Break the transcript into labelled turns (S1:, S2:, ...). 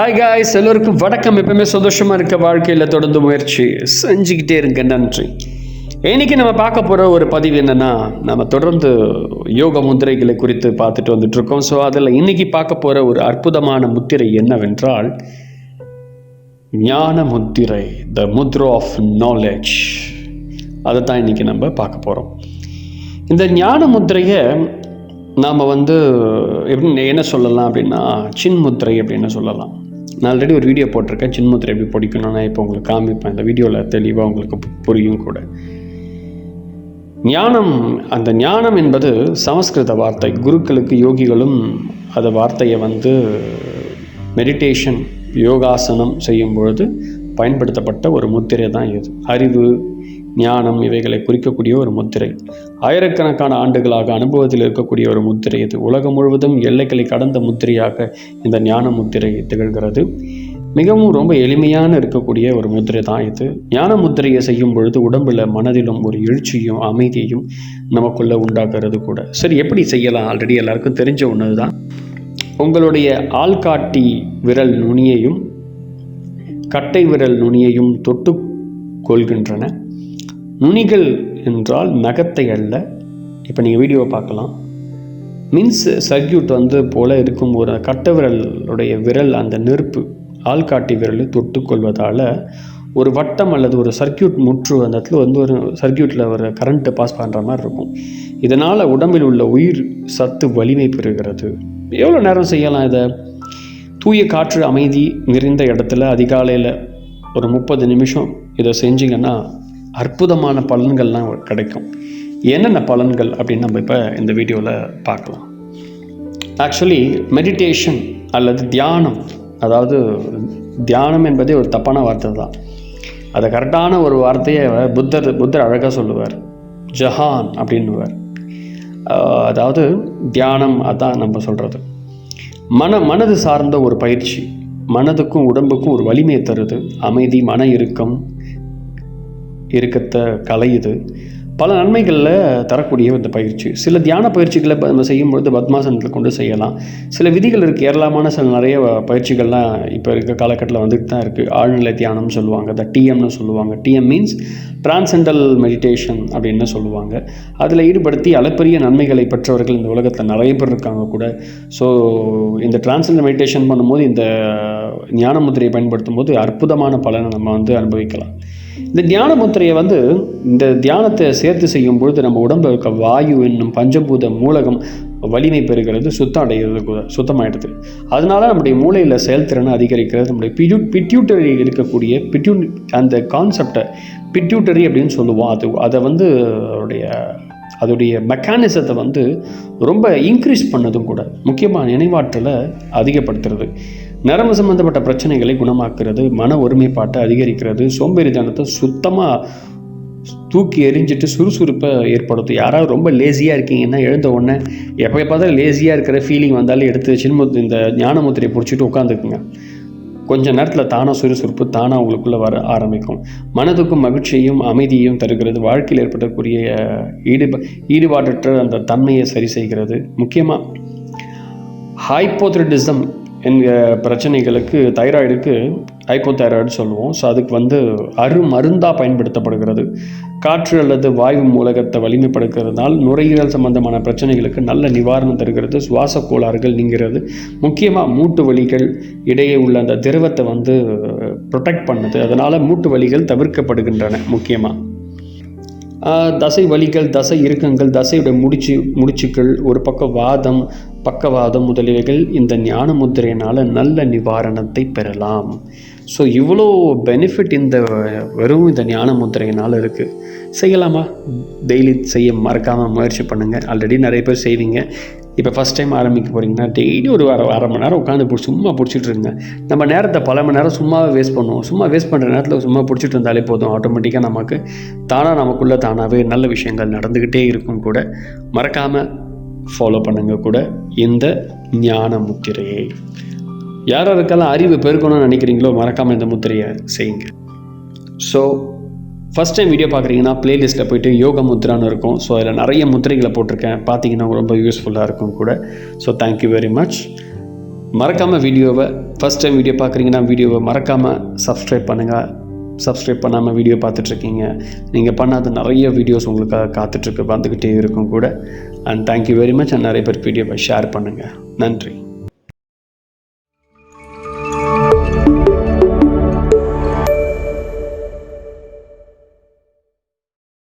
S1: Hi guys, எல்லோருக்கும் வணக்கம். எப்பவுமே சந்தோஷமாக இருக்க வாழ்க்கையில் தொடர்ந்து முயற்சி செஞ்சுக்கிட்டே இருங்க. நன்றி. இன்னைக்கு நம்ம பார்க்க போகிற ஒரு பதிவு என்னென்னா, நம்ம தொடர்ந்து யோக முத்திரைகளை குறித்து பார்த்துட்டு வந்துட்டுருக்கோம். ஸோ அதில் இன்னைக்கு பார்க்க போகிற ஒரு அற்புதமான முத்திரை என்னவென்றால் ஞான முத்திரை, த முத்ரா ஆஃப் நாலேஜ். அதை தான் இன்றைக்கி நம்ம பார்க்க போகிறோம். இந்த ஞான முத்திரையை நாம் எப்படி என்ன சொல்லலாம் அப்படின்னா, சின்முத்திரை அப்படின்னு சொல்லலாம். நான் ஆல்ரெடி ஒரு வீடியோ போட்டிருக்கேன், சின்முத்திரை எப்படி பிடிக்கணும்னா இப்போ உங்களுக்கு காமிப்பேன். இந்த வீடியோவில் தெளிவாக உங்களுக்கு புரியும் கூட. ஞானம், அந்த ஞானம் என்பது சமஸ்கிருத வார்த்தை. குருக்களுக்கு யோகிகளும் அந்த வார்த்தையை மெடிடேஷன், யோகாசனம் செய்யும் பொழுது பயன்படுத்தப்பட்ட ஒரு முத்திரை தான் இது. அறிவு, ஞானம் இவைகளை குறிக்கக்கூடிய ஒரு முத்திரை. ஆயிரக்கணக்கான ஆண்டுகளாக அனுபவத்தில் இருக்கக்கூடிய ஒரு முத்திரை இது. உலகம் முழுவதும் எல்லைகளை கடந்த முத்திரையாக இந்த ஞான முத்திரை திகழ்கிறது. மிகவும் ரொம்ப எளிமையான இருக்கக்கூடிய ஒரு முத்திரை தான் இது. ஞான முத்திரையை செய்யும் பொழுது உடம்புல, மனதிலும் ஒரு எழுச்சியும் அமைதியையும் நமக்குள்ள உண்டாக்குறது கூட. சரி, எப்படி செய்யலாம்? ஆல்ரெடி எல்லாருக்கும் தெரிஞ்ச ஒன்று தான். உங்களுடைய ஆள்காட்டி விரல் நுனியையும் கட்டை விரல் நுனியையும் தொட்டு கொள்கின்றன. நுனிகள் என்றால் நகத்தை அல்ல. இப்போ நீங்கள் வீடியோவை பார்க்கலாம். மீன்ஸ் சர்க்கியூட் போல் இருக்கும் ஒரு கட்டை விரலுடைய விரல், அந்த நெருப்பு ஆள்காட்டி விரலை தொட்டுக்கொள்வதால் ஒரு வட்டம் அல்லது ஒரு சர்க்கியூட் முற்று, அந்த இடத்துல ஒரு சர்க்கியூட்டில் ஒரு கரண்ட்டு பாஸ் பண்ணுற மாதிரி இருக்கும். இதனால் உடம்பில் உள்ள உயிர் சத்து வலிமை பெறுகிறது. எவ்வளோ நேரம் செய்யலாம் இதை? தூய காற்று அமைதி நிறைந்த இடத்துல அதிகாலையில் ஒரு 30 நிமிஷம் இதை செஞ்சிங்கன்னா அற்புதமான பலன்கள்லாம் கிடைக்கும். என்னென்ன பலன்கள் அப்படின்னு நம்ம இப்போ இந்த வீடியோவில் பார்க்கலாம். ஆக்சுவலி மெடிடேஷன் அல்லது தியானம், அதாவது தியானம் என்பதே ஒரு தப்பான வார்த்தை தான். அதை கரெக்டான ஒரு வார்த்தையை புத்தர் அழகாக சொல்லுவார், ஜஹான் அப்படின்னுவார். அதாவது தியானம் அதான் நம்ம சொல்கிறது. மனது சார்ந்த ஒரு பயிற்சி. மனதுக்கும் உடம்புக்கும் ஒரு வலிமையை தருது. அமைதி, மன இறுக்கத்தை கலையுது. பல நன்மைகளில் தரக்கூடிய இந்த பயிற்சி. சில தியான பயிற்சிகளை நம்ம செய்யும்பொழுது பத்மாசனத்தில் கொண்டு செய்யலாம். சில விதிகள் இருக்குது. ஏராளமான நிறைய பயிற்சிகள்லாம் இப்போ இருக்க காலகட்டத்தில் வந்துட்டு தான் இருக்குது. ஆழ்நிலை தியானம்னு சொல்லுவாங்க, இந்த டிஎம்னு சொல்லுவாங்க. டிஎம் மீன்ஸ் டிரான்சென்டல் மெடிடேஷன் அப்படின்னு சொல்லுவாங்க. அதில் ஈடுபடுத்தி அளப்பரிய நன்மைகளை பெற்றவர்கள் இந்த உலகத்தில் நிறைய பேர் இருக்காங்க கூட. ஸோ இந்த டிரான்சென்டல் மெடிடேஷன் பண்ணும்போது, இந்த ஞான முத்திரையை பயன்படுத்தும் போது அற்புதமான பலனை நம்ம அனுபவிக்கலாம். இந்த தியான முத்திரையை இந்த தியானத்தை சேர்த்து செய்யும் பொழுது நம்ம உடம்புல இருக்க வாயு என்னும் பஞ்சபூத மூலகம் வலிமை பெறுகிறது, சுத்தம் அடைகிறது கூட, சுத்தமாயிடுது. அதனால நம்முடைய மூளையில் செயல்திறனை அதிகரிக்கிறது. நம்முடைய பிட்யூட்டரி இருக்கக்கூடிய அந்த கான்செப்டை பிட்யூட்டரி அப்படின்னு சொல்லுவோம். அதோடைய மெக்கானிசத்தை ரொம்ப இன்க்ரீஸ் பண்ணதும் கூட. முக்கியமாக நினைவாற்றலை அதிகப்படுத்துறது, நரம்பு சம்பந்தப்பட்ட பிரச்சனைகளை குணமாக்குறது, மன ஒருமைப்பாட்டை அதிகரிக்கிறது, சோம்பேறித்தனத்தை சுத்தமாக தூக்கி எறிஞ்சிட்டு சுறுசுறுப்பை ஏற்படுத்தும். யாராவது ரொம்ப லேசியாக இருக்கீங்கன்னா, எழுந்த உடனே எப்போ பார்த்தாலும் லேசியாக இருக்கிற ஃபீலிங் வந்தாலும் எடுத்து இந்த ஞான முத்திரையை பிடிச்சிட்டு உட்காந்துக்குங்க. கொஞ்சம் நேரத்தில் தானாக சுறுசுறுப்பு தானாக உங்களுக்குள்ளே வர ஆரம்பிக்கும். மனதுக்கும் மகிழ்ச்சியையும் அமைதியையும் தருகிறது. வாழ்க்கையில் ஏற்படக்கூடிய ஈடுபாடற்ற அந்த தன்மையை சரி செய்கிறது. முக்கியமாக ஹைப்போதைராய்டிசம் என்கிற பிரச்சனைகளுக்கு, தைராய்டுக்கு ஹைப்போதைராய்டு சொல்லுவோம். ஸோ அதுக்கு மருந்தாக பயன்படுத்தப்படுகிறது. காற்று அல்லது வாயு மூலகத்தை வலிமைப்படுத்துறதுனால் நுரையீரல் சம்பந்தமான பிரச்சனைகளுக்கு நல்ல நிவாரணம் தருகிறது. சுவாச கோளாறுகள் நீங்கிறது. முக்கியமாக மூட்டு வலிகள் இடையே உள்ள அந்த திரவத்தை ப்ரொடெக்ட் பண்ணுது. அதனால் மூட்டு வலிகள் தவிர்க்கப்படுகின்றன. முக்கியமாக தசை வலிகள், தசை இறுக்கங்கள், தசையுடைய முடிச்சுக்கள், ஒரு பக்கம் வாதம், பக்கவாதம் முதலியவைகள் இந்த ஞான முத்திரையினால் நல்ல நிவாரணத்தை பெறலாம். ஸோ இவ்வளோ பெனிஃபிட் வெறும் இந்த ஞான முத்திரையினால் இருக்குது. செய்யலாமா? டெய்லி செய்ய மறக்காமல் முயற்சி பண்ணுங்கள். ஆல்ரெடி நிறைய பேர் செய்வீங்க. இப்போ ஃபஸ்ட் டைம் ஆரம்பிக்க போகிறீங்கன்னா டெய்லி ஒரு அரை மணி நேரம் உட்காந்து சும்மா பிடிச்சிட்டு இருங்க. நம்ம நேரத்தை பல மணி நேரம் சும்மாவே வேஸ்ட் பண்ணுவோம். சும்மா வேஸ்ட் பண்ணுற நேரத்தில் சும்மா பிடிச்சிட்டு இருந்தாலே போதும். ஆட்டோமேட்டிக்காக நமக்குள்ளே தானாகவே நல்ல விஷயங்கள் நடந்துக்கிட்டே இருக்கும் கூட. மறக்காமல் ஃபாலோ பண்ணுங்கள் கூட இந்த ஞான முத்திரையை. யாருக்கெல்லாம் அறிவு பெருக்கணும்னு நினைக்கிறீங்களோ மறக்காமல் இந்த முத்திரையை செய்யுங்க. ஸோ ஃபஸ்ட் டைம் வீடியோ பார்க்குறீங்கன்னா ப்ளேலிஸ்ட்டில் போய்ட்டு யோக முத்ரான்னு இருக்கும். ஸோ அதில் நிறைய முத்திரைகளை போட்டிருக்கேன். பார்த்தீங்கன்னா ரொம்ப யூஸ்ஃபுல்லாக இருக்கும் கூட. So thank you very much. மறக்காமல் வீடியோவை ஃபஸ்ட் டைம் வீடியோ பார்க்குறீங்கன்னா வீடியோவை மறக்காமல் சப்ஸ்கிரைப் பண்ணுங்கள். சப்ஸ்கிரைப் பண்ணாமல் வீடியோ பார்த்துட்ருக்கீங்க, நீங்கள் பண்ணாத நிறைய வீடியோஸ் உங்களுக்காக காத்துட்ருக்கு, வந்துக்கிட்டே இருக்கும் கூட. And thank you very much. And நிறைய பேருக்கு வீடியோவை ஷேர் பண்ணுங்கள். நன்றி.